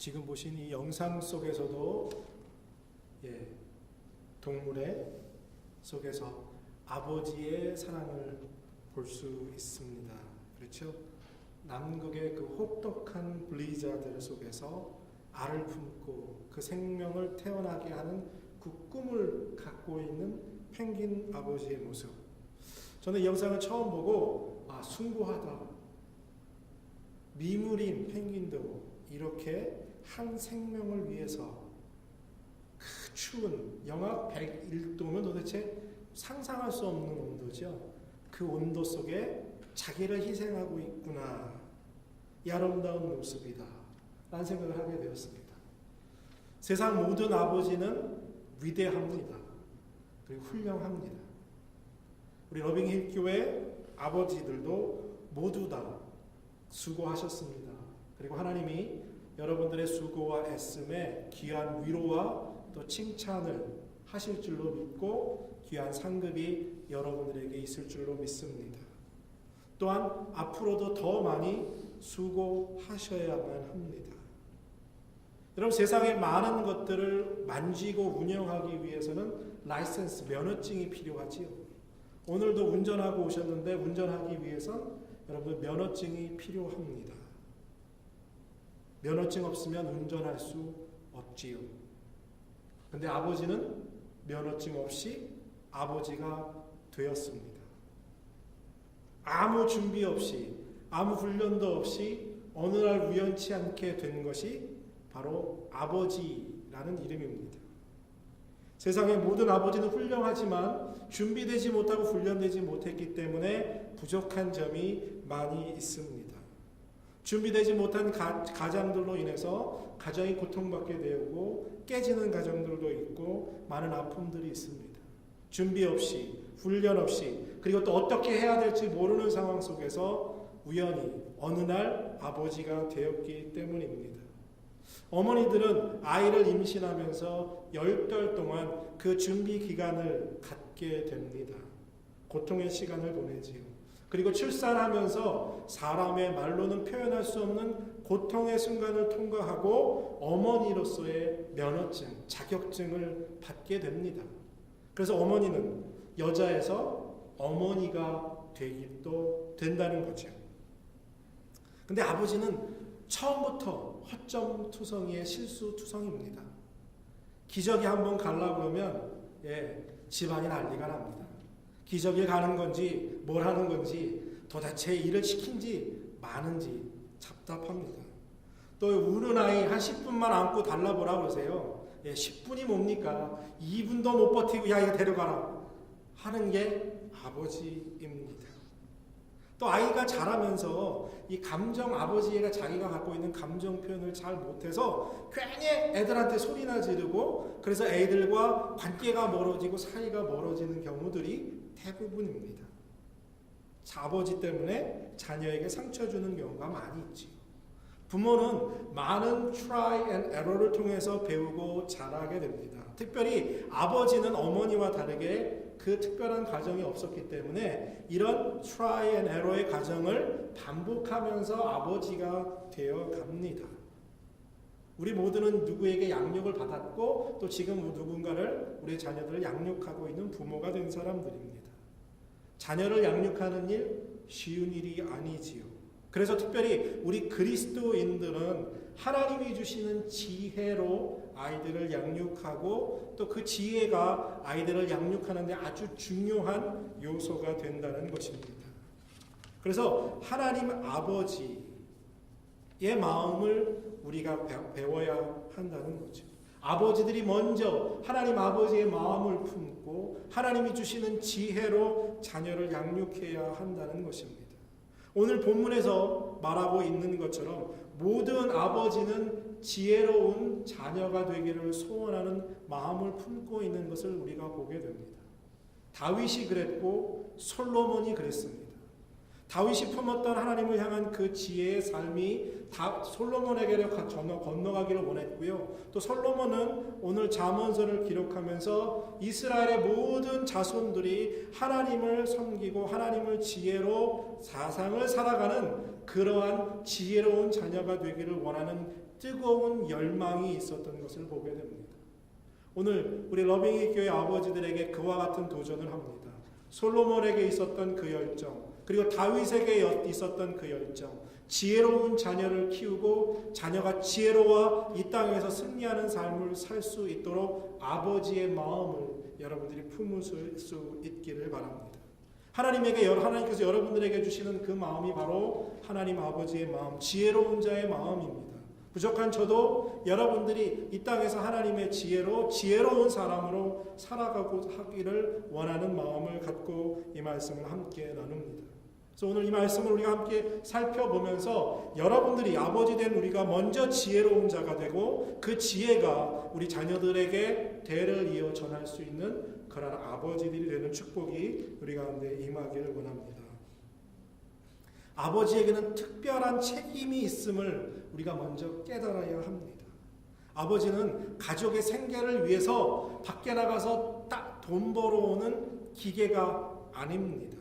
지금 보신 이 영상 속에서도 동물의 속에서 아버지의 사랑을 볼 수 있습니다. 그렇죠? 남극의 그 혹독한 블리자드 속에서 알을 품고 그 생명을 태어나게 하는 그 꿈을 갖고 있는 펭귄 아버지의 모습. 저는 이 영상을 처음 보고 숭고하다. 미물인 펭귄도 이렇게 한 생명을 위해서 그 추운 영하 101도면 도대체 상상할 수 없는 온도죠. 그 온도 속에 자기를 희생하고 있구나. 이 아름다운 모습이다. 라는 생각을 하게 되었습니다. 세상 모든 아버지는 위대합니다. 그리고 훌륭합니다. 우리 러빙힐 교회 아버지들도 모두 다 수고하셨습니다. 그리고 하나님이 여러분들의 수고와 애씀에 귀한 위로와 또 칭찬을 하실 줄로 믿고 귀한 상급이 여러분들에게 있을 줄로 믿습니다. 또한 앞으로도 더 많이 수고하셔야만 합니다. 여러분, 세상의 많은 것들을 만지고 운영하기 위해서는 라이센스, 면허증이 필요하지요. 오늘도 운전하고 오셨는데 운전하기 위해선 여러분 면허증이 필요합니다. 면허증 없으면 운전할 수 없지요. 근데 아버지는 면허증 없이 아버지가 되었습니다. 아무 준비 없이, 아무 훈련도 없이 어느 날 우연치 않게 된 것이 바로 아버지라는 이름입니다. 세상의 모든 아버지는 훌륭하지만 준비되지 못하고 훈련되지 못했기 때문에 부족한 점이 많이 있습니다. 준비되지 못한 가장들로 인해서 가정이 고통받게 되고 깨지는 가정들도 있고 많은 아픔들이 있습니다. 준비 없이, 훈련 없이, 그리고 또 어떻게 해야 될지 모르는 상황 속에서 우연히 어느 날 아버지가 되었기 때문입니다. 어머니들은 아이를 임신하면서 10달 동안 그 준비 기간을 갖게 됩니다. 고통의 시간을 보내지요. 그리고 출산하면서 사람의 말로는 표현할 수 없는 고통의 순간을 통과하고 어머니로서의 면허증, 자격증을 받게 됩니다. 그래서 어머니는 여자에서 어머니가 되기도 된다는 거죠. 근데 아버지는 처음부터 허점투성이의 실수투성입니다. 기저귀 한번 갈라 그러면 집안이 난리가 납니다. 기저귀 가는 건지 뭘 하는 건지 도대체 일을 시킨지 마는지 답답합니다. 또 우는 아이 한 10분만 안고 달라보라 그러세요. 10분이 뭡니까? 2분도 못 버티고 야 이거 데려가라 하는 게 아버지입니다. 또 아이가 자라면서 이 감정, 아버지가 자기가 갖고 있는 감정 표현을 잘 못해서 괜히 애들한테 소리나 지르고 그래서 애들과 관계가 멀어지고 사이가 멀어지는 경우들이 대부분입니다. 아버지 때문에 자녀에게 상처 주는 경우가 많이 있지요. 부모는 많은 try and error를 통해서 배우고 자라게 됩니다. 특별히 아버지는 어머니와 다르게 그 특별한 가정이 없었기 때문에 이런 try and error의 가정을 반복하면서 아버지가 되어 갑니다. 우리 모두는 누구에게 양육을 받았고 또 지금 누군가를 우리 자녀들을 양육하고 있는 부모가 된 사람들입니다. 자녀를 양육하는 일 쉬운 일이 아니지요. 그래서 특별히 우리 그리스도인들은 하나님이 주시는 지혜로 아이들을 양육하고 또 그 지혜가 아이들을 양육하는 데 아주 중요한 요소가 된다는 것입니다. 그래서 하나님 아버지의 마음을 우리가 배워야 한다는 거죠. 아버지들이 먼저 하나님 아버지의 마음을 품고 하나님이 주시는 지혜로 자녀를 양육해야 한다는 것입니다. 오늘 본문에서 말하고 있는 것처럼 모든 아버지는 지혜로운 자녀가 되기를 소원하는 마음을 품고 있는 것을 우리가 보게 됩니다. 다윗이 그랬고 솔로몬이 그랬습니다. 다윗이 품었던 하나님을 향한 그 지혜의 삶이 솔로몬에게로 건너가기를 원했고요. 또 솔로몬은 오늘 잠언서를 기록하면서 이스라엘의 모든 자손들이 하나님을 섬기고 하나님을 지혜로 사상을 살아가는 그러한 지혜로운 자녀가 되기를 원하는 뜨거운 열망이 있었던 것을 보게 됩니다. 오늘 우리 러빙이 교회 아버지들에게 그와 같은 도전을 합니다. 솔로몬에게 있었던 그 열정, 그리고 다윗에게 있었던 그 열정, 지혜로운 자녀를 키우고 자녀가 지혜로워 이 땅에서 승리하는 삶을 살 수 있도록 아버지의 마음을 여러분들이 품을 수 있기를 바랍니다. 하나님께서 여러분들에게 주시는 그 마음이 바로 하나님 아버지의 마음, 지혜로운 자의 마음입니다. 부족한 저도 여러분들이 이 땅에서 하나님의 지혜로운 사람으로 살아가고 하기를 원하는 마음을 갖고 이 말씀을 함께 나눕니다. 그래서 오늘 이 말씀을 우리가 함께 살펴보면서 여러분들이 아버지 된 우리가 먼저 지혜로운 자가 되고 그 지혜가 우리 자녀들에게 대를 이어 전할 수 있는 그런 아버지들이 되는 축복이 우리 가운데 임하기를 원합니다. 아버지에게는 특별한 책임이 있음을 우리가 먼저 깨달아야 합니다. 아버지는 가족의 생계를 위해서 밖에 나가서 딱 돈 벌어오는 기계가 아닙니다.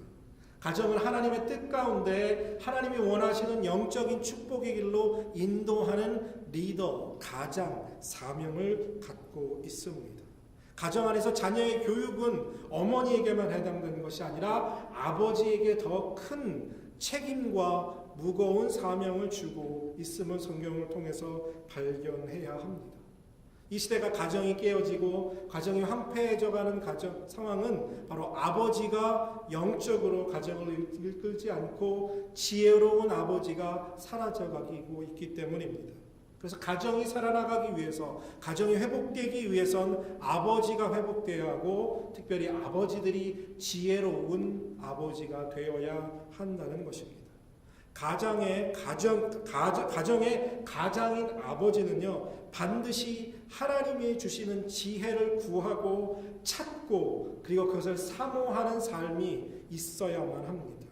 가정은 하나님의 뜻 가운데 하나님이 원하시는 영적인 축복의 길로 인도하는 리더, 가장, 사명을 갖고 있습니다. 가정 안에서 자녀의 교육은 어머니에게만 해당되는 것이 아니라 아버지에게 더 큰 책임과 무거운 사명을 주고 있음을 성경을 통해서 발견해야 합니다. 이 시대가 가정이 깨어지고 가정이 황폐해져가는 상황은 바로 아버지가 영적으로 가정을 이끌지 않고 지혜로운 아버지가 사라져가고 있기 때문입니다. 그래서 가정이 살아나가기 위해서, 가정이 회복되기 위해선 아버지가 회복되어야 하고 특별히 아버지들이 지혜로운 아버지가 되어야 한다는 것입니다. 가정의 가장인 아버지는요, 반드시 하나님이 주시는 지혜를 구하고 찾고 그리고 그것을 사모하는 삶이 있어야만 합니다.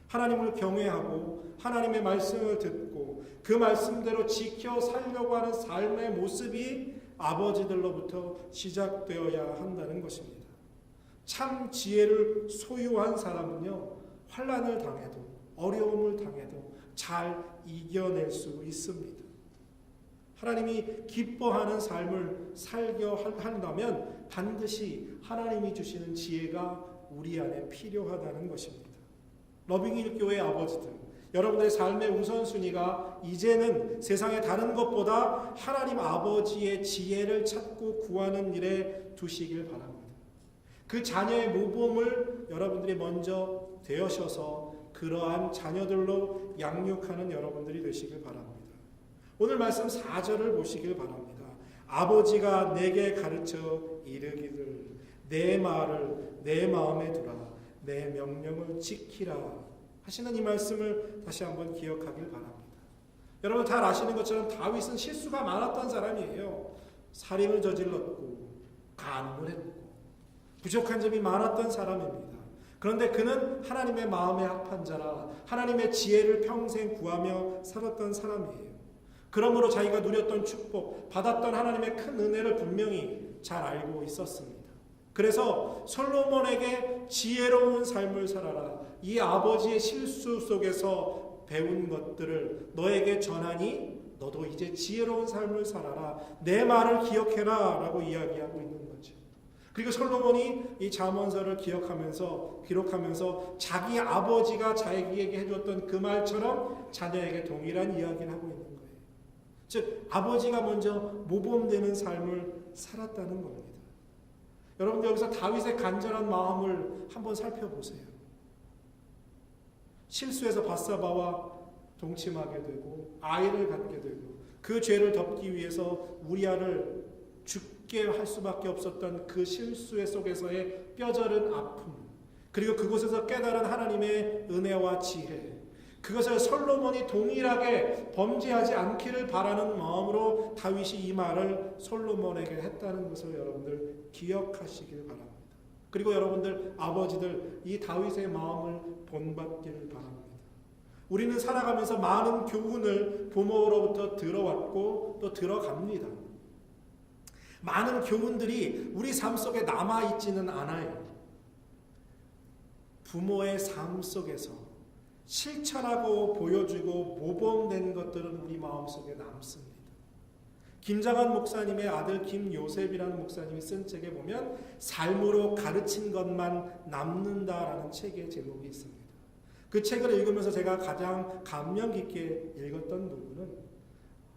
하나님을 경외하고 하나님의 말씀을 듣고 그 말씀대로 지켜 살려고 하는 삶의 모습이 아버지들로부터 시작되어야 한다는 것입니다. 참 지혜를 소유한 사람은요, 환난을 당해도 어려움을 당해도 잘 이겨낼 수 있습니다. 하나님이 기뻐하는 삶을 살게 한다면 반드시 하나님이 주시는 지혜가 우리 안에 필요하다는 것입니다. 러빙힐 교회 아버지들, 여러분들의 삶의 우선순위가 이제는 세상의 다른 것보다 하나님 아버지의 지혜를 찾고 구하는 일에 두시길 바랍니다. 그 자녀의 모범을 여러분들이 먼저 되어셔서 그러한 자녀들로 양육하는 여러분들이 되시길 바랍니다. 오늘 말씀 4절을 보시길 바랍니다. 아버지가 내게 가르쳐 이르기를 내 말을 내 마음에 두라 내 명령을 지키라 하시는 이 말씀을 다시 한번 기억하길 바랍니다. 여러분 잘 아시는 것처럼 다윗은 실수가 많았던 사람이에요. 살인을 저질렀고 간음을 했고 부족한 점이 많았던 사람입니다. 그런데 그는 하나님의 마음의 합한 자라 하나님의 지혜를 평생 구하며 살았던 사람이에요. 그러므로 자기가 누렸던 축복, 받았던 하나님의 큰 은혜를 분명히 잘 알고 있었습니다. 그래서 솔로몬에게 지혜로운 삶을 살아라. 이 아버지의 실수 속에서 배운 것들을 너에게 전하니 너도 이제 지혜로운 삶을 살아라. 내 말을 기억해라 라고 이야기하고 있는 거죠. 그리고 솔로몬이 이 잠언서를 기록하면서 자기 아버지가 자기에게 해줬던 그 말처럼 자녀에게 동일한 이야기를 하고 있는 거예요. 즉 아버지가 먼저 모범되는 삶을 살았다는 겁니다. 여러분들 여기서 다윗의 간절한 마음을 한번 살펴보세요. 실수해서 밧사바와 동침하게 되고 아이를 갖게 되고 그 죄를 덮기 위해서 우리아를 죽게 할 수밖에 없었던 그 실수 속에서의 뼈저린 아픔, 그리고 그곳에서 깨달은 하나님의 은혜와 지혜, 그것을 솔로몬이 동일하게 범죄하지 않기를 바라는 마음으로 다윗이 이 말을 솔로몬에게 했다는 것을 여러분들 기억하시길 바랍니다. 그리고 여러분들 아버지들 이 다윗의 마음을 본받기를 바랍니다. 우리는 살아가면서 많은 교훈을 부모로부터 들어왔고 또 들어갑니다. 많은 교훈들이 우리 삶 속에 남아있지는 않아요. 부모의 삶 속에서 실천하고 보여주고 모범된 것들은 우리 마음속에 남습니다. 김장한 목사님의 아들 김요셉이라는 목사님이 쓴 책에 보면 삶으로 가르친 것만 남는다라는 책의 제목이 있습니다. 그 책을 읽으면서 제가 가장 감명 깊게 읽었던 부분은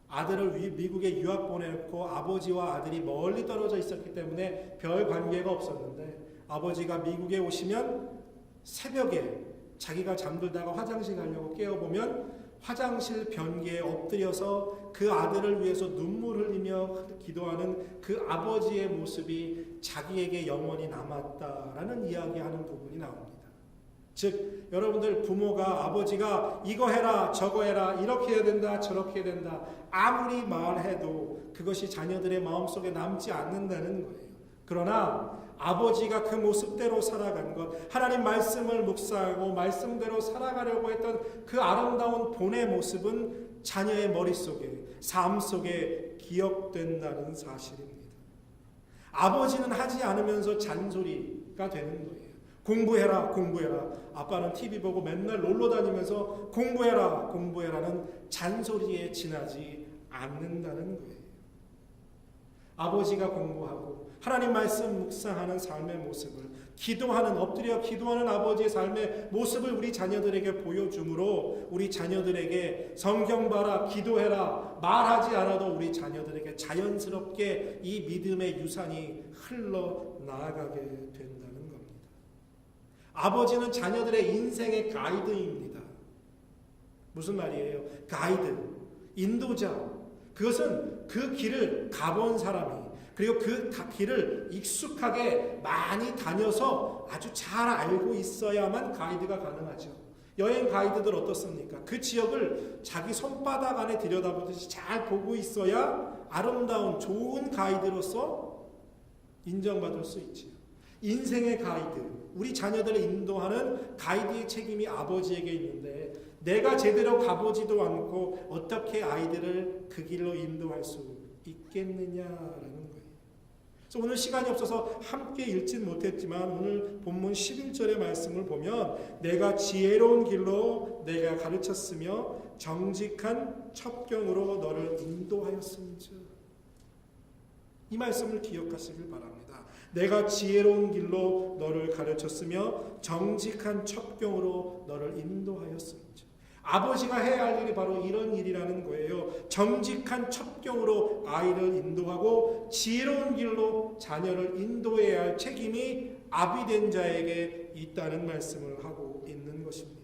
아들을 미국에 유학 보내놓고 아버지와 아들이 멀리 떨어져 있었기 때문에 별 관계가 없었는데 아버지가 미국에 오시면 새벽에 자기가 잠들다가 화장실 가려고 깨어보면 화장실 변기에 엎드려서 그 아들을 위해서 눈물 흘리며 기도하는 그 아버지의 모습이 자기에게 영원히 남았다라는 이야기하는 부분이 나옵니다. 즉 여러분들 부모가 아버지가 이거 해라 저거 해라 이렇게 해야 된다 저렇게 해야 된다 아무리 말해도 그것이 자녀들의 마음속에 남지 않는다는 거예요. 그러나 아버지가 그 모습대로 살아간 것, 하나님 말씀을 묵상하고 말씀대로 살아가려고 했던 그 아름다운 본의 모습은 자녀의 머릿속에, 삶 속에 기억된다는 사실입니다. 아버지는 하지 않으면서 잔소리가 되는 거예요. 공부해라 공부해라. 아빠는 TV 보고 맨날 놀러 다니면서 공부해라는 잔소리에 지나지 않는다는 거예요. 아버지가 공부하고 하나님 말씀 묵상하는 삶의 모습을 엎드려 기도하는 아버지의 삶의 모습을 우리 자녀들에게 보여주므로 우리 자녀들에게 성경 봐라 기도해라 말하지 않아도 우리 자녀들에게 자연스럽게 이 믿음의 유산이 흘러나가게 된다는 겁니다. 아버지는 자녀들의 인생의 가이드입니다. 무슨 말이에요? 가이드, 인도자. 그것은 그 길을 가본 사람이 그리고 그 길을 익숙하게 많이 다녀서 아주 잘 알고 있어야만 가이드가 가능하죠. 여행 가이드들 어떻습니까? 그 지역을 자기 손바닥 안에 들여다보듯이 잘 보고 있어야 아름다운 좋은 가이드로서 인정받을 수 있지요. 인생의 가이드, 우리 자녀들을 인도하는 가이드의 책임이 아버지에게 있는데 내가 제대로 가보지도 않고 어떻게 아이들을 그 길로 인도할 수 있겠느냐라는 거예요. 그래서 오늘 시간이 없어서 함께 읽진 못했지만 오늘 본문 11절의 말씀을 보면 내가 지혜로운 길로 내가 가르쳤으며 정직한 첩경으로 너를 인도하였음즉 이 말씀을 기억하시길 바랍니다. 내가 지혜로운 길로 너를 가르쳤으며 정직한 첩경으로 너를 인도하였음즉 아버지가 해야 할 일이 바로 이런 일이라는 거예요. 정직한 첩경으로 아이를 인도하고 지혜로운 길로 자녀를 인도해야 할 책임이 아비된 자에게 있다는 말씀을 하고 있는 것입니다.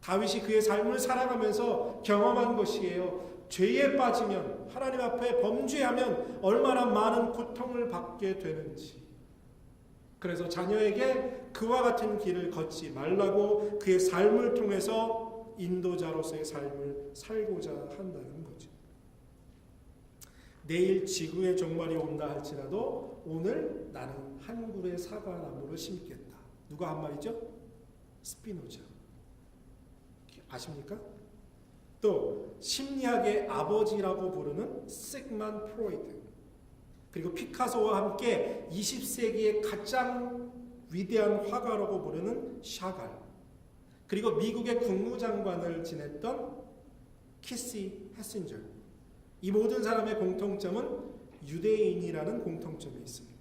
다윗이 그의 삶을 살아가면서 경험한 것이에요. 죄에 빠지면 하나님 앞에 범죄하면 얼마나 많은 고통을 받게 되는지. 그래서 자녀에게 그와 같은 길을 걷지 말라고 그의 삶을 통해서 인도자로서의 삶을 살고자 한다는 거죠. 내일 지구의 종말이 온다 할지라도 오늘 나는 한 그루의 사과나무를 심겠다. 누가 한 말이죠? 스피노자. 아십니까? 또 심리학의 아버지라고 부르는 시그먼드 프로이드, 그리고 피카소와 함께 20세기의 가장 위대한 화가라고 부르는 샤갈, 그리고 미국의 국무장관을 지냈던 키시 헤신저, 이 모든 사람의 공통점은 유대인이라는 공통점이 있습니다.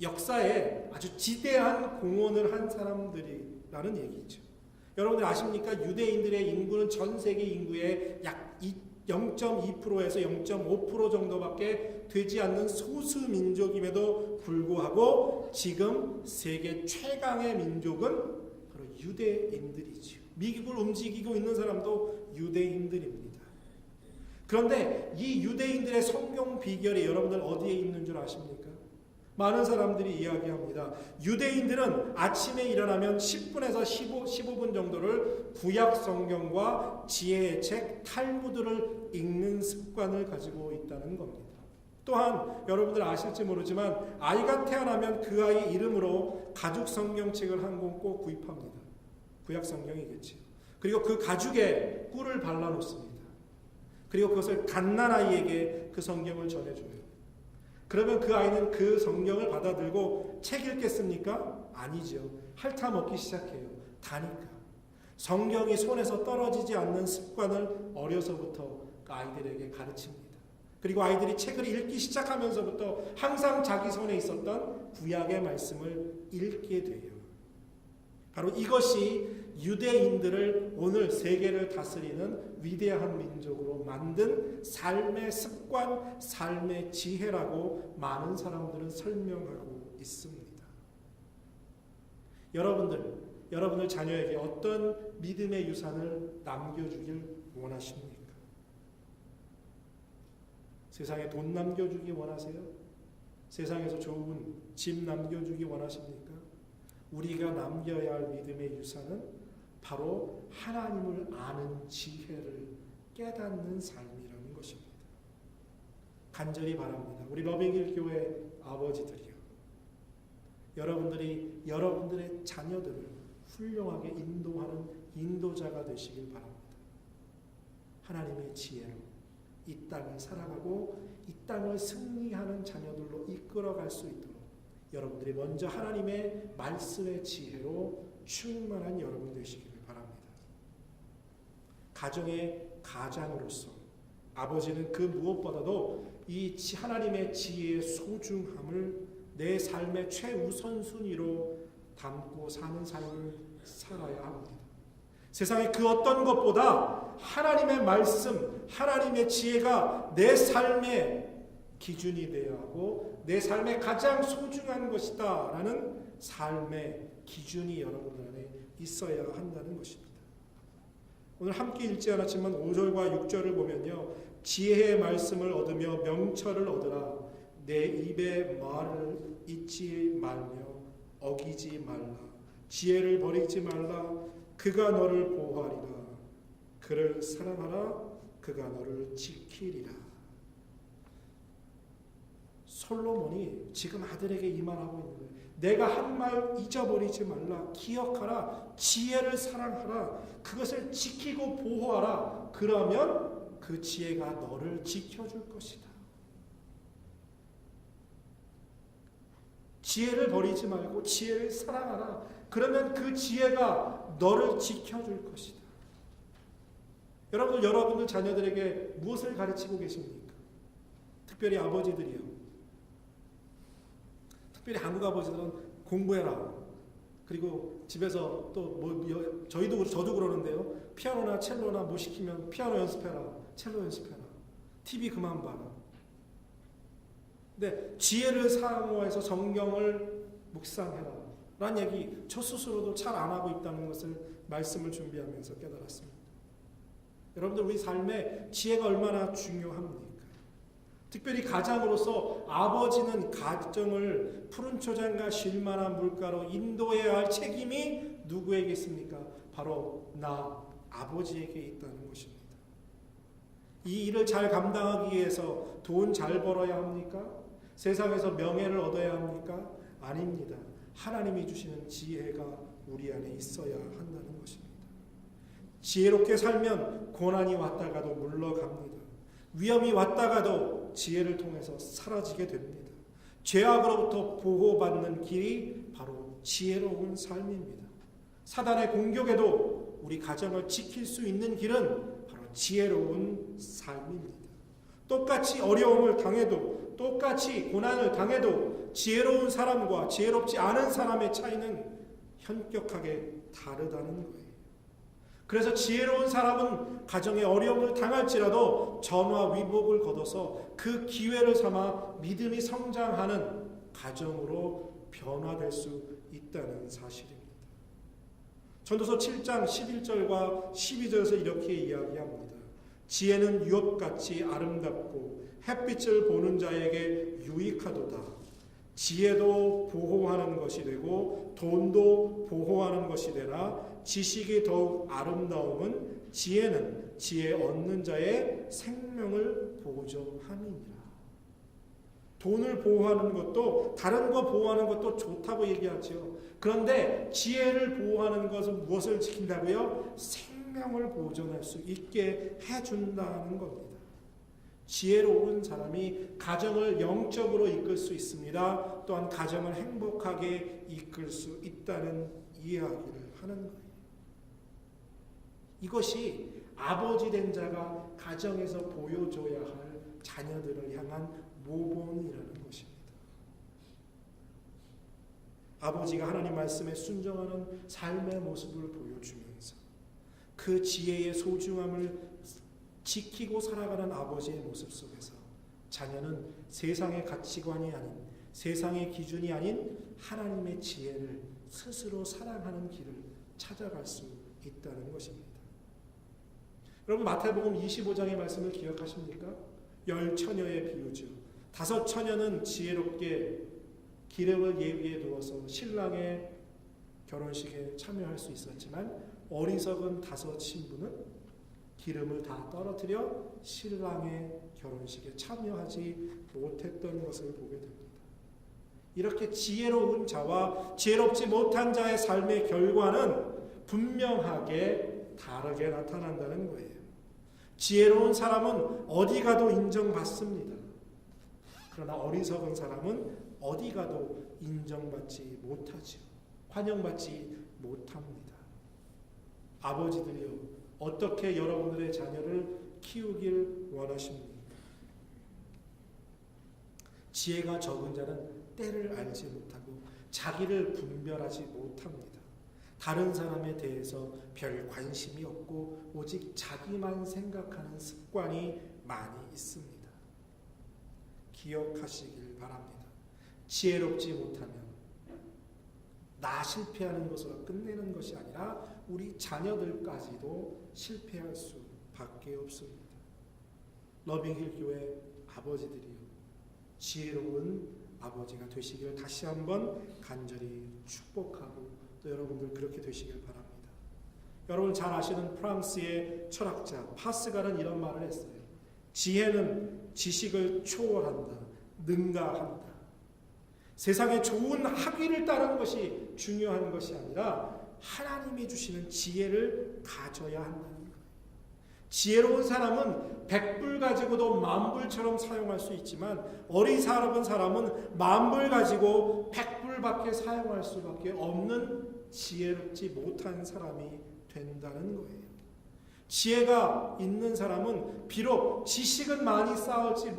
역사에 아주 지대한 공헌을 한 사람들이라는 얘기죠. 여러분들 아십니까? 유대인들의 인구는 전 세계 인구의 약 0.2%에서 0.5% 정도밖에 되지 않는 소수 민족임에도 불구하고 지금 세계 최강의 민족은 바로 유대인들이죠. 미국을 움직이고 있는 사람도 유대인들입니다. 그런데 이 유대인들의 성공 비결이 여러분들 어디에 있는 줄 아십니까? 많은 사람들이 이야기합니다. 유대인들은 아침에 일어나면 10분에서 15분 정도를 구약 성경과 지혜의 책 탈무드를 읽는 습관을 가지고 있다는 겁니다. 또한 여러분들 아실지 모르지만 아이가 태어나면 그 아이 이름으로 가죽 성경책을 한 권 꼭 구입합니다. 구약 성경이겠지요. 그리고 그 가죽에 꿀을 발라놓습니다. 그리고 그것을 갓난아이에게 그 성경을 전해줘요. 그러면 그 아이는 그 성경을 받아들고 책 읽겠습니까? 아니죠. 핥아먹기 시작해요. 다니까. 성경이 손에서 떨어지지 않는 습관을 어려서부터 아이들에게 가르칩니다. 그리고 아이들이 책을 읽기 시작하면서부터 항상 자기 손에 있었던 구약의 말씀을 읽게 돼요. 바로 이것이 유대인들을 오늘 세계를 다스리는 위대한 민족으로 만든 삶의 습관, 삶의 지혜라고 많은 사람들은 설명하고 있습니다. 여러분들 자녀에게 어떤 믿음의 유산을 남겨주길 원하십니까? 세상에 돈 남겨주기 원하세요? 세상에서 좋은 집 남겨주기 원하십니까? 우리가 남겨야 할 믿음의 유산은 바로 하나님을 아는 지혜를 깨닫는 삶이라는 것입니다. 간절히 바랍니다. 우리 러빙힐 교회 아버지들이요. 여러분들이 여러분들의 자녀들을 훌륭하게 인도하는 인도자가 되시길 바랍니다. 하나님의 지혜로 이 땅을 살아가고 이 땅을 승리하는 자녀들로 이끌어갈 수 있도록 여러분들이 먼저 하나님의 말씀의 지혜로 충만한 여러분 되시기를 바랍니다. 가정의 가장으로서 아버지는 그 무엇보다도 이 하나님의 지혜의 소중함을 내 삶의 최우선순위로 담고 사는 삶을 살아야 합니다. 세상의 그 어떤 것보다 하나님의 말씀, 하나님의 지혜가 내 삶의 기준이 되어야 하고 내 삶의 가장 소중한 것이다 라는 삶의 기준이 여러분들 안에 있어야 한다는 것입니다. 오늘 함께 읽지 않았지만 5절과 6절을 보면요. 지혜의 말씀을 얻으며 명철을 얻으라. 내 입의 말을 잊지 말며 어기지 말라. 지혜를 버리지 말라. 그가 너를 보호하리라. 그를 사랑하라. 그가 너를 지키리라. 솔로몬이 지금 아들에게 이 말하고 있는 거예요. 내가 한 말 잊어버리지 말라. 기억하라. 지혜를 사랑하라. 그것을 지키고 보호하라. 그러면 그 지혜가 너를 지켜줄 것이다. 지혜를 버리지 말고 지혜를 사랑하라. 그러면 그 지혜가 너를 지켜줄 것이다. 여러분들 자녀들에게 무엇을 가르치고 계십니까? 특별히 아버지들이요. 특별히 한국 아버지들은 공부해라. 그리고 집에서 또 저도 그러는데요. 피아노나 첼로나 뭐 시키면 피아노 연습해라. 첼로 연습해라. TV 그만 봐라. 근데 지혜를 사모해서 성경을 묵상해라. 라는 얘기 저 스스로도 잘 안 하고 있다는 것을 말씀을 준비하면서 깨달았습니다. 여러분들 우리 삶에 지혜가 얼마나 중요합니까? 특별히 가장으로서 아버지는 가정을 푸른 초장과 쉴만한 물가로 인도해야 할 책임이 누구에게 있습니까? 바로 나 아버지에게 있다는 것입니다. 이 일을 잘 감당하기 위해서 돈 잘 벌어야 합니까? 세상에서 명예를 얻어야 합니까? 아닙니다. 하나님이 주시는 지혜가 우리 안에 있어야 한다는 것입니다. 지혜롭게 살면 고난이 왔다가도 물러갑니다. 위험이 왔다가도 지혜를 통해서 사라지게 됩니다. 죄악으로부터 보호받는 길이 바로 지혜로운 삶입니다. 사단의 공격에도 우리 가정을 지킬 수 있는 길은 바로 지혜로운 삶입니다. 똑같이 어려움을 당해도 똑같이 고난을 당해도 지혜로운 사람과 지혜롭지 않은 사람의 차이는 현격하게 다르다는 거예요. 그래서 지혜로운 사람은 가정에 어려움을 당할지라도 전화 위복을 거둬서 그 기회를 삼아 믿음이 성장하는 가정으로 변화될 수 있다는 사실입니다. 전도서 7장 11절과 12절에서 이렇게 이야기합니다. 지혜는 유업같이 아름답고 햇빛을 보는 자에게 유익하도다. 지혜도 보호하는 것이 되고 돈도 보호하는 것이 되나 지식이 더욱 아름다움은 지혜는 지혜 얻는 자의 생명을 보존함이니라. 돈을 보호하는 것도 다른 거 보호하는 것도 좋다고 얘기하죠. 그런데 지혜를 보호하는 것은 무엇을 지킨다고요? 생명을 보존할 수 있게 해준다는 겁니다. 지혜로운 사람이 가정을 영적으로 이끌 수 있습니다. 또한 가정을 행복하게 이끌 수 있다는 이야기를 하는 거예요. 이것이 아버지 된 자가 가정에서 보여줘야 할 자녀들을 향한 모범이라는 것입니다. 아버지가 하나님 말씀에 순종하는 삶의 모습을 보여주면서 그 지혜의 소중함을 지키고 살아가는 아버지의 모습 속에서 자녀는 세상의 가치관이 아닌, 세상의 기준이 아닌 하나님의 지혜를 스스로 사랑하는 길을 찾아갈 수 있다는 것입니다. 여러분, 마태복음 25장의 말씀을 기억하십니까? 10처녀의 비유죠. 5처녀는 지혜롭게 기름을 예비에 두어서 신랑의 결혼식에 참여할 수 있었지만, 어리석은 5 신부는 기름을 다 떨어뜨려 신랑의 결혼식에 참여하지 못했던 것을 보게 됩니다. 이렇게 지혜로운 자와 지혜롭지 못한 자의 삶의 결과는 분명하게 다르게 나타난다는 거예요. 지혜로운 사람은 어디 가도 인정받습니다. 그러나 어리석은 사람은 어디 가도 인정받지 못하죠. 환영받지 못합니다. 아버지들이요, 어떻게 여러분들의 자녀를 키우길 원하십니까? 지혜가 적은 자는 때를 알지 못하고 자기를 분별하지 못합니다. 다른 사람에 대해서 별 관심이 없고 오직 자기만 생각하는 습관이 많이 있습니다. 기억하시길 바랍니다. 지혜롭지 못하면 나 실패하는 것으로 끝내는 것이 아니라 우리 자녀들까지도 실패할 수밖에 없습니다. 러빙힐 교회 아버지들이요, 지혜로운 아버지가 되시기를 다시 한번 간절히 축복하고 또 여러분들 그렇게 되시길 바랍니다. 여러분 잘 아시는 프랑스의 철학자 파스칼은 이런 말을 했어요. 지혜는 지식을 초월한다, 능가한다. 세상에 좋은 학위를 따는 것이 중요한 것이 아니라 하나님이 주시는 지혜를 가져야 한다는 거예요. 지혜로운 사람은 100불 가지고도 10,000불처럼 사용할 수 있지만 어리석은 사람은 10,000불 가지고 100불밖에 사용할 수밖에 없는 지혜롭지 못한 사람이 된다는 거예요. 지혜가 있는 사람은 비록 지식은 많이 쌓지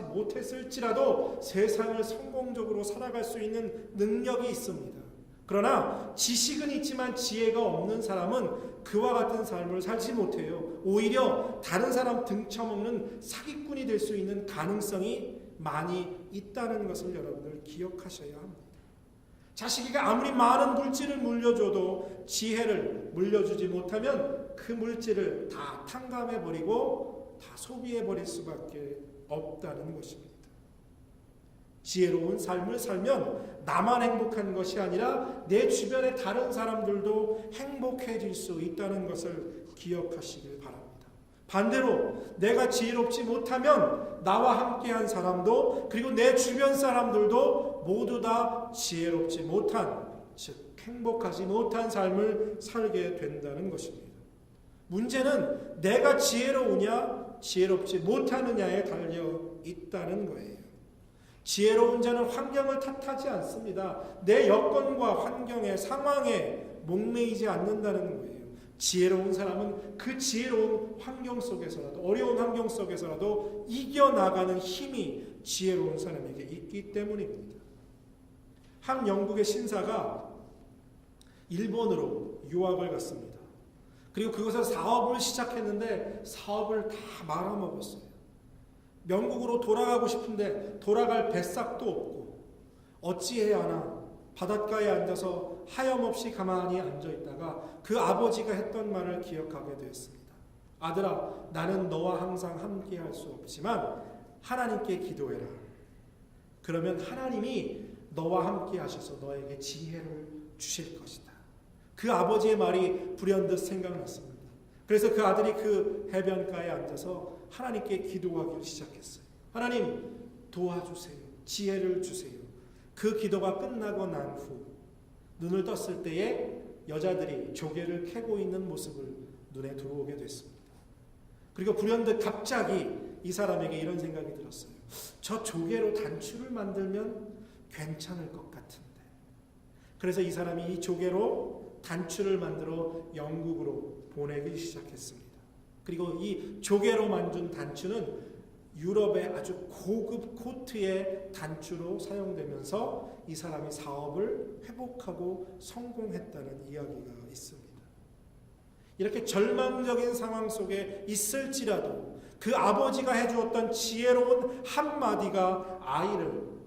못했을지라도 세상을 성공적으로 살아갈 수 있는 능력이 있습니다. 그러나 지식은 있지만 지혜가 없는 사람은 그와 같은 삶을 살지 못해요. 오히려 다른 사람 등쳐먹는 사기꾼이 될 수 있는 가능성이 많이 있다는 것을 여러분들 기억하셔야 합니다. 자식에게 아무리 많은 물질을 물려줘도 지혜를 물려주지 못하면 그 물질을 다 탕감해버리고 다 소비해버릴 수밖에 없다는 것입니다. 지혜로운 삶을 살면 나만 행복한 것이 아니라 내 주변의 다른 사람들도 행복해질 수 있다는 것을 기억하시길 바랍니다. 반대로 내가 지혜롭지 못하면 나와 함께한 사람도 그리고 내 주변 사람들도 모두 다 지혜롭지 못한, 즉 행복하지 못한 삶을 살게 된다는 것입니다. 문제는 내가 지혜로우냐 지혜롭지 못하느냐에 달려 있다는 거예요. 지혜로운 자는 환경을 탓하지 않습니다. 내 여건과 환경의 상황에 목매이지 않는다는 거예요. 지혜로운 사람은 그 지혜로운 환경 속에서라도, 어려운 환경 속에서라도 이겨나가는 힘이 지혜로운 사람에게 있기 때문입니다. 한 영국의 신사가 일본으로 유학을 갔습니다. 그리고 그곳에서 사업을 시작했는데 사업을 다 말아먹었어요. 영국으로 돌아가고 싶은데 돌아갈 뱃삭도 없고 어찌해야 하나 바닷가에 앉아서 하염없이 가만히 앉아있다가 그 아버지가 했던 말을 기억하게 되었습니다. 아들아, 나는 너와 항상 함께 할 수 없지만 하나님께 기도해라. 그러면 하나님이 너와 함께 하셔서 너에게 지혜를 주실 것이다. 그 아버지의 말이 불현듯 생각났습니다. 그래서 그 아들이 그 해변가에 앉아서 하나님께 기도하기 시작했어요. 하나님 도와주세요. 지혜를 주세요. 그 기도가 끝나고 난 후 눈을 떴을 때에 여자들이 조개를 캐고 있는 모습을 눈에 들어오게 됐습니다. 그리고 불현듯 갑자기 이 사람에게 이런 생각이 들었어요. 저 조개로 단추를 만들면 괜찮을 것 같은데. 그래서 이 사람이 이 조개로 단추를 만들어 영국으로 보내기 시작했습니다. 그리고 이 조개로 만든 단추는 유럽의 아주 고급 코트의 단추로 사용되면서 이 사람이 사업을 회복하고 성공했다는 이야기가 있습니다. 이렇게 절망적인 상황 속에 있을지라도 그 아버지가 해주었던 지혜로운 한마디가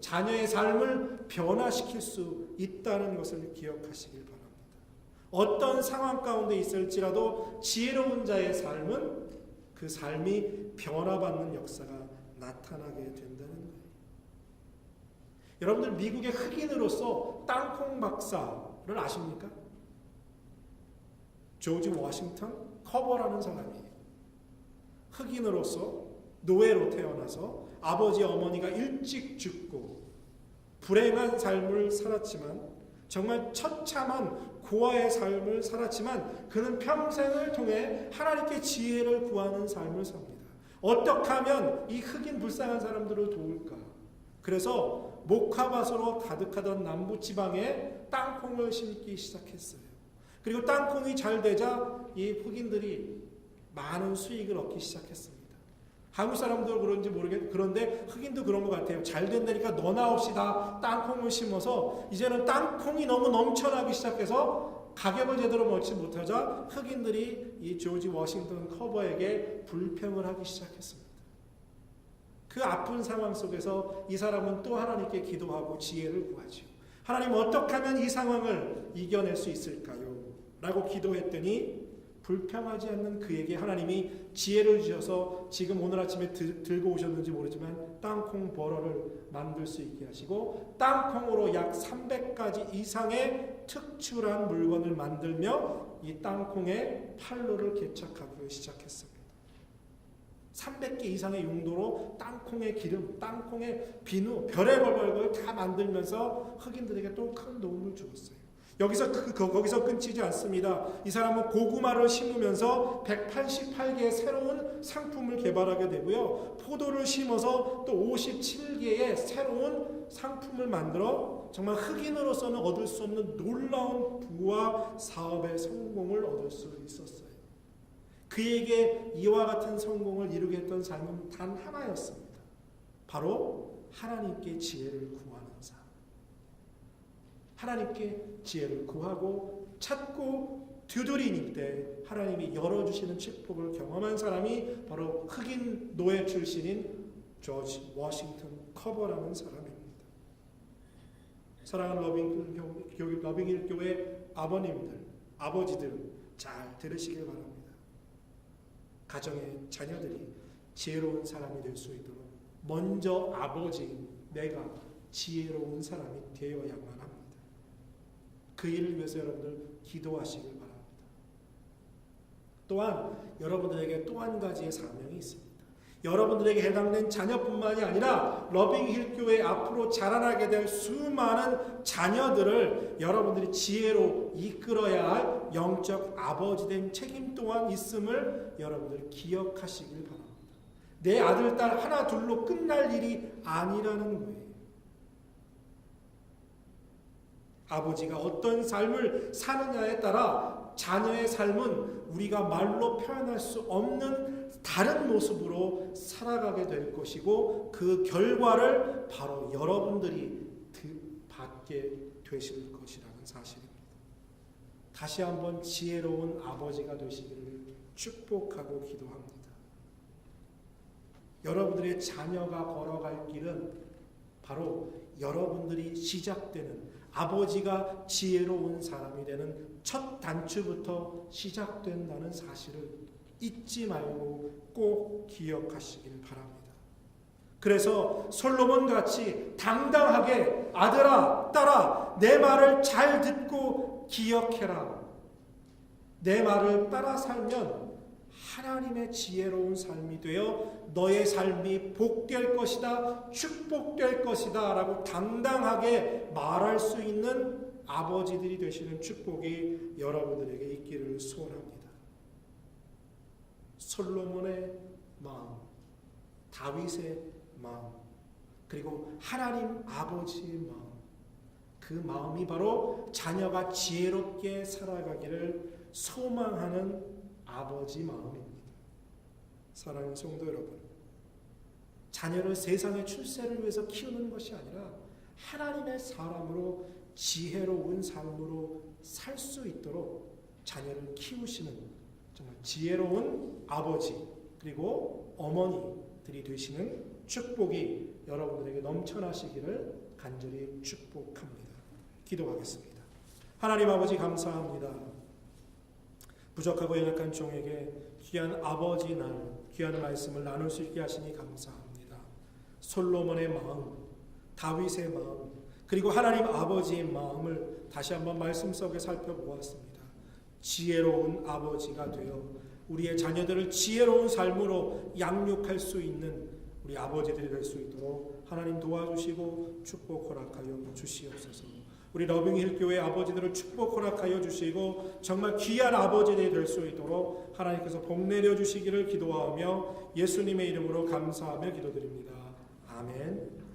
자녀의 삶을 변화시킬 수 있다는 것을 기억하시길 바랍니다. 어떤 상황 가운데 있을지라도 지혜로운 자의 삶은 그 삶이 변화받는 역사가 나타나게 된다는 거예요. 여러분들 미국의 흑인으로서 땅콩 박사를 아십니까? 조지 워싱턴 커버라는 사람이에요. 흑인으로서 노예로 태어나서 아버지 어머니가 일찍 죽고 불행한 삶을 살았지만 정말 처참한 고아의 삶을 살았지만 그는 평생을 통해 하나님께 지혜를 구하는 삶을 삽니다. 어떻게 하면 이 흑인 불쌍한 사람들을 도울까? 그래서 목화밭으로 가득하던 남부지방에 땅콩을 심기 시작했어요. 그리고 땅콩이 잘 되자 이 흑인들이 많은 수익을 얻기 시작했습니다. 한국 사람도 그런지 모르겠는데 그런데 흑인도 그런 것 같아요. 잘 된다니까 너나 없이 다 땅콩을 심어서 이제는 땅콩이 너무 넘쳐나기 시작해서 가격을 제대로 먹지 못하자 흑인들이 이 조지 워싱턴 커버에게 불평을 하기 시작했습니다. 그 아픈 상황 속에서 이 사람은 또 하나님께 기도하고 지혜를 구하죠. 하나님 어떻게 하면 이 상황을 이겨낼 수 있을까요? 라고 기도했더니 불평하지 않는 그에게 하나님이 지혜를 주셔서 지금 오늘 아침에 들고 오셨는지 모르지만 땅콩 버러를 만들 수 있게 하시고 땅콩으로 약 300가지 이상의 특출한 물건을 만들며 이 땅콩의 판로를 개척하기 시작했습니다. 300개 이상의 용도로 땅콩의 기름, 땅콩의 비누, 별의별 걸 다 만들면서 흑인들에게 또 큰 도움을 주었어요. 거기서 끊이지 않습니다. 이 사람은 고구마를 심으면서 188개의 새로운 상품을 개발하게 되고요. 포도를 심어서 또 57개의 새로운 상품을 만들어 정말 흑인으로서는 얻을 수 없는 놀라운 부와 사업의 성공을 얻을 수 있었어요. 그에게 이와 같은 성공을 이루게 했던 삶은 단 하나였습니다. 바로 하나님께 지혜를 구하는 삶. 하나님께 지혜를 구하고 찾고 두드리니 때 하나님이 열어주시는 축복을 경험한 사람이 바로 흑인 노예 출신인 조지 워싱턴 커버라는 사람입니다. 사랑하는 러빙힐 교회 아버님들, 아버지들 잘 들으시길 바랍니다. 가정의 자녀들이 지혜로운 사람이 될 수 있도록 먼저 아버지인 내가 지혜로운 사람이 되어야만 합니다. 그 일을 위해서 여러분들 기도하시길 바랍니다. 또한 여러분들에게 또 한 가지의 사명이 있습니다. 여러분들에게 해당된 자녀뿐만이 아니라 러빙힐 교회 앞으로 자라나게 될 수많은 자녀들을 여러분들이 지혜로 이끌어야 할 영적 아버지 된 책임 또한 있음을 여러분들 기억하시길 바랍니다. 내 아들, 딸 하나 둘로 끝날 일이 아니라는 거예요. 아버지가 어떤 삶을 사느냐에 따라 자녀의 삶은 우리가 말로 표현할 수 없는 다른 모습으로 살아가게 될 것이고 그 결과를 바로 여러분들이 받게 되실 것이라는 사실입니다. 다시 한번 지혜로운 아버지가 되시기를 축복하고 기도합니다. 여러분들의 자녀가 걸어갈 길은 바로 여러분들이 시작되는 아버지가 지혜로운 사람이 되는 첫 단추부터 시작된다는 사실을 잊지 말고 꼭 기억하시길 바랍니다. 그래서 솔로몬 같이 당당하게 아들아, 딸아, 내 말을 잘 듣고 기억해라. 내 말을 따라 살면 하나님의 지혜로운 삶이 되어 너의 삶이 복될 것이다, 축복될 것이다 라고 당당하게 말할 수 있는 아버지들이 되시는 축복이 여러분들에게 있기를 소원합니다. 솔로몬의 마음, 다윗의 마음, 그리고 하나님 아버지의 마음, 그 마음이 바로 자녀가 지혜롭게 살아가기를 소망하는 아버지 마음입니다. 사랑하는 성도 여러분, 자녀를 세상의 출세를 위해서 키우는 것이 아니라 하나님의 사람으로 지혜로운 삶으로 살 수 있도록 자녀를 키우시는 정말 지혜로운 아버지 그리고 어머니들이 되시는 축복이 여러분들에게 넘쳐나시기를 간절히 축복합니다. 기도하겠습니다. 하나님 아버지 감사합니다. 부족하고 연약한 종에게 귀한 아버지 날, 귀한 말씀을 나눌 수 있게 하시니 감사합니다. 솔로몬의 마음, 다윗의 마음, 그리고 하나님 아버지의 마음을 다시 한번 말씀 속에 살펴보았습니다. 지혜로운 아버지가 되어 우리의 자녀들을 지혜로운 삶으로 양육할 수 있는 우리 아버지들이 될 수 있도록 하나님 도와주시고 축복 허락하여 주시옵소서. 우리 러빙힐 교회 아버지들을 축복 허락하여 주시고 정말 귀한 아버지들이 될 수 있도록 하나님께서 복 내려 주시기를 기도하며 예수님의 이름으로 감사하며 기도드립니다. 아멘.